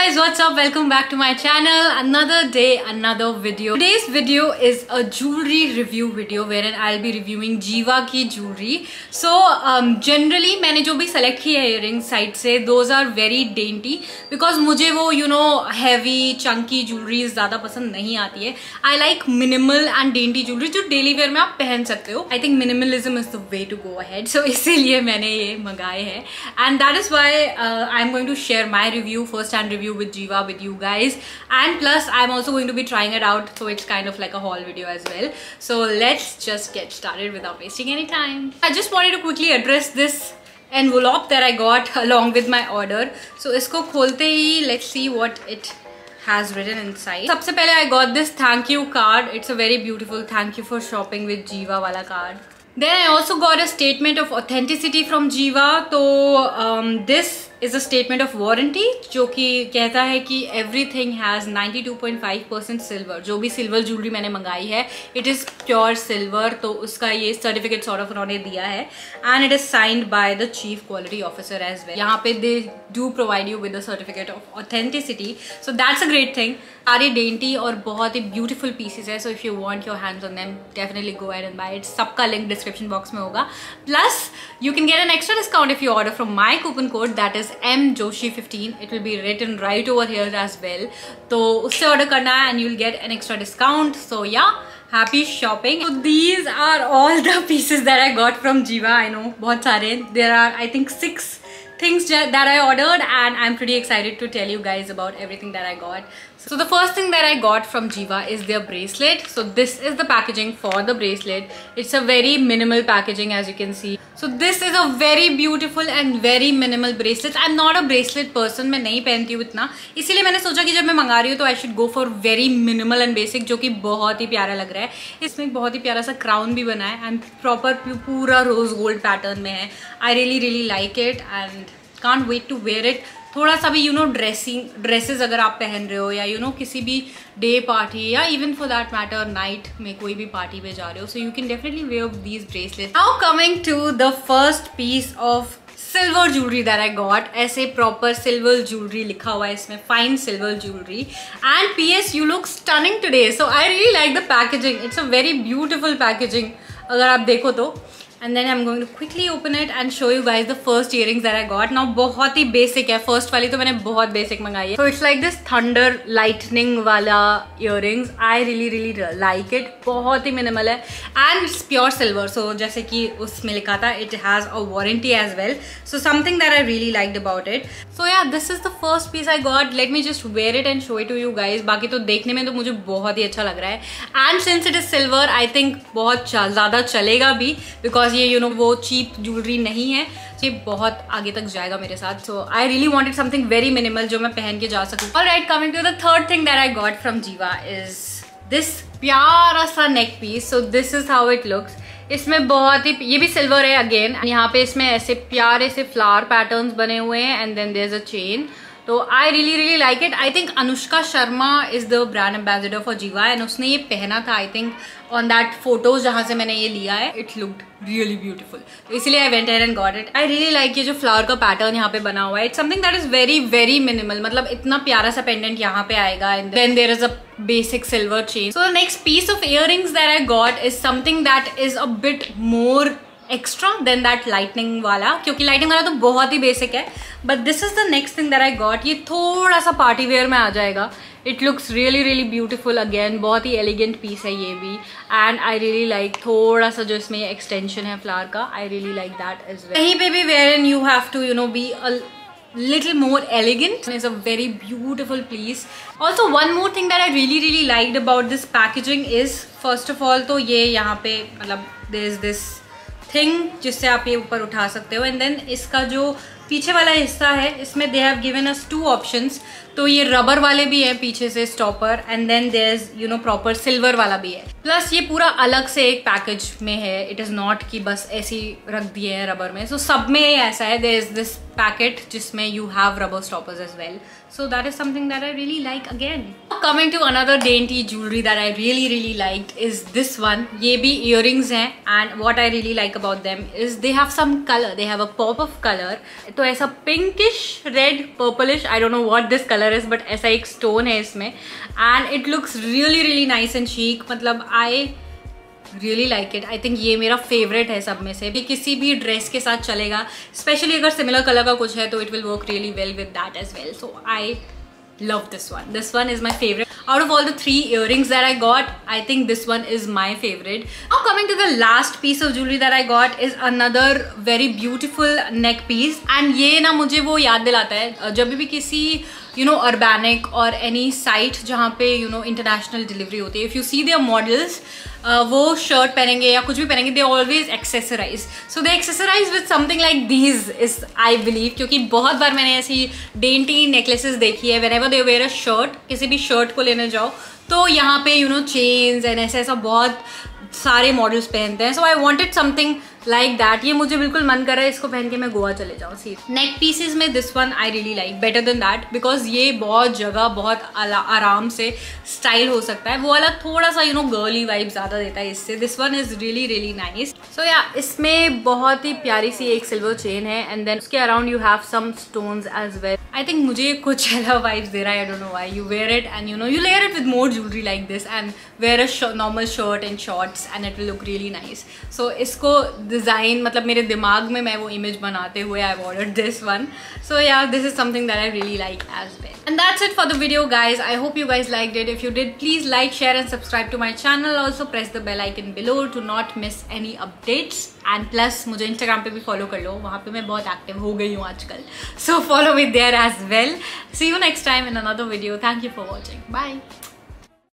guys, what's up? Welcome back to my channel. Another day, another video. Today's video is a jewelry review video wherein I'll be reviewing Jiva की jewelry. So generally मैंने जो भी select किए earrings site से, those are very dainty because मुझे वो heavy chunky jewelry ज़्यादा पसंद नहीं आती है. I like minimal and dainty jewelry जो daily wear में आप पहन सकते हो. I think minimalism is the way to go ahead. So इसीलिए मैंने ये मंगाए हैं and that is why I'm going to share my review, first hand review with Jiva with you guys, and plus I'm also going to be trying it out, so it's kind of like a haul video as well. So let's just get started without wasting any time. I just wanted to quickly address this envelope that I got along with my order. So isko kholte hi, let's see what it has written inside. सबसे पहले I got this thank you card. It's a very beautiful thank you for shopping with Jiva वाला card. Then I also got a statement of authenticity from Jiva. तो this is a statement of warranty जो कि कहता है कि everything has 92.5% silver. जो भी silver jewelry मैंने मंगाई है it is pure silver, तो उसका ये certificate sort of उन्होंने दिया है and it is signed by the chief quality officer as well. यहाँ पे they do provide you with a certificate of authenticity, so that's a great thing. सारे dainty और बहुत ही beautiful pieces है, so if you want your hands on them definitely go ahead and buy it. सबका link description box में होगा. Plus you can get an extra discount if you order from my coupon code, that is MJoshi15. It will be written right over here as well. तो उससे order करना है and you'll get an extra discount. So yeah, happy shopping. So these are all the pieces that I got from Jiva. I know बहुत सारे. There are I think 6 things that I ordered and I'm pretty excited to tell you guys about everything that I got. So the first thing that I got from Jiva is their bracelet. So this is the packaging for the bracelet. It's a very minimal packaging as you can see. So this is a very beautiful and very minimal bracelet. I'm not a bracelet person, मैं नहीं पहनती हूँ इतना, इसीलिए मैंने सोचा कि जब मैं मंगा रही हूँ तो I should go for very minimal and basic, जो कि बहुत ही प्यारा लग रहा है. इसमें बहुत ही प्यारा सा क्राउन भी बना है and proper पूरा रोज गोल्ड पैटर्न में है. I really like it and can't wait to wear it. थोड़ा सा भी ड्रेसेस अगर आप पहन रहे हो या किसी भी डे पार्टी या even for that matter night में कोई भी पार्टी पे जा रहे हो, so you can definitely wear these bracelets. Now coming to the first piece of silver jewellery that I got. ऐसे प्रॉपर सिल्वर ज्वेलरी लिखा हुआ है इसमें, fine silver jewellery and PS you look stunning today. So I really like the packaging. It's a very beautiful packaging अगर आप देखो तो. And then I'm going to quickly open it and show you guys the first earrings that I got. Now बहुत ही basic है, first वाली तो मैंने बहुत basic मंगाई है. So it's like this thunder lightning वाला earrings. I really like it. बहुत ही minimal है and it's pure silver. So जैसे कि उसमें लिखा था it has a warranty as well. So something that I really liked about it. So yeah, this is the first piece I got. Let me just wear it and show it to you guys. बाकी तो देखने में तो मुझे बहुत ही अच्छा लग रहा है and since it is silver, I think बहुत ज़्यादा चलेगा भी because ये वो चीप ज्वेलरी नहीं है, ये बहुत आगे तक जाएगा मेरे साथ. So I really wanted something very minimal जो मैं पहन के जा सकूं. Alright, coming to the third thing that I got from Giva is this प्यारा सा neck piece. So this is how it looks. इसमें बहुत ही, ये भी सिल्वर है अगेन. यहाँ पे इसमें ऐसे प्यारे से फ्लावर पैटर्न्स बने हुए हैं and then there is a chain. तो I really like it. I think Anushka Sharma is the brand ambassador for Giva and उसने ये पहना था I think on that photos जहाँ से मैंने ये लिया है. इट लुक्ड रियली ब्यूटीफुल, इसीलिए I went and got it. I really like ये जो फ्लावर का पैटर्न यहाँ पे बना हुआ है. It's something that is very minimal. मतलब इतना प्यारा सा पेंडेंट यहाँ पे आएगा and then there is a basic silver chain. So the next piece of earrings that I got is something that is a bit more extra than that lightning वाला, क्योंकि lightning वाला तो बहुत ही basic है. But this is the next thing that I got. ये थोड़ा सा party wear में आ जाएगा. It looks really beautiful again. बहुत ही elegant piece है ये भी and I really like थोड़ा सा जो इसमें extension है flower का. I really like that as well. कहीं पे भी wherein you have to be a little more elegant. It's a very beautiful piece. Also one more thing that I really liked about this packaging is first of all तो ये यहाँ पे मतलब there is this thing जिससे आप ये ऊपर उठा सकते हो एंड देन इसका जो पीछे वाला हिस्सा है इसमें they have given us 2 options. तो ये रबर वाले भी हैं पीछे से stopper and then there is proper silver वाला भी है. प्लस ये पूरा अलग से एक पैकेज में है. इट इज़ नॉट कि बस ऐसी रख दिए हैं रबर में. सो सब में ऐसा है. देयर इज दिस पैकेट जिसमें you have rubber stoppers as well. So that is something that I really like again. Coming to another dainty jewelry that I really liked is this one. ये भी earrings हैं, and what I really like about them is they have some color. They have a pop of color. तो ऐसा pinkish, red, purplish, I don't know what this color is, but ऐसा एक stone है इसमें, and it looks really nice and chic. मतलब I really like it. I think ये मेरा favorite है सब में से. ये किसी भी ड्रेस के साथ चलेगा, स्पेशली अगर सिमिलर कलर का कुछ है तो it will work really well with that as well. So I love this one. This one is my favorite. Out of all the 3 earrings that I got, I think this one is my favorite. Now coming to the last piece of jewelry that I got is another very beautiful neck piece. And ये ना मुझे वो याद दिलाता है जब भी किसी Urbanic or any site जहाँ पे international delivery होती है, if you see their models, वो shirt पहनेंगे या कुछ भी पहनेंगे, they always accessorize. So they accessorize with something like these is I believe, क्योंकि बहुत बार मैंने ऐसी dainty necklaces देखी है. Whenever they wear a shirt, किसी भी shirt को लेने जाओ तो यहाँ पे chains and ऐसा बहुत सारे मॉडल्स पहनते हैं. So I wanted something like that. ये मुझे बिल्कुल मन कर रहा है इसको पहन के मैं गोवा चले जाऊँ. सी नेक पीसेस में this one I really like better than that, because ये बहुत जगह बहुत आराम से स्टाइल हो सकता है. वो वाला थोड़ा सा गर्ली वाइब ज़्यादा देता है इससे. This one is really nice. So yeah इसमें बहुत ही प्यारी सी एक सिल्वर चेन है, एंड देन उसके around you have some stones as well. I think मुझे कुछ अलग वाइब्स दे रहा है. I don't know why. You wear it and you layer it with more jewellery like this and wear a normal shirt and shorts and it will look really nice. So इसको design मतलब मेरे दिमाग में मैं वो image बनाते हुए I ordered this one. So yeah this is something that I really like as well. And that's it for the video, guys. I hope you guys liked it. If you did, please like, share and subscribe to my channel. Also press the bell icon below to not miss any updates. And plus मुझे Instagram पे भी follow कर लो, वहाँ पे मैं बहुत active हो गई हूँ आजकल. So follow me there as well. See you next time in another video. Thank you for watching. Bye.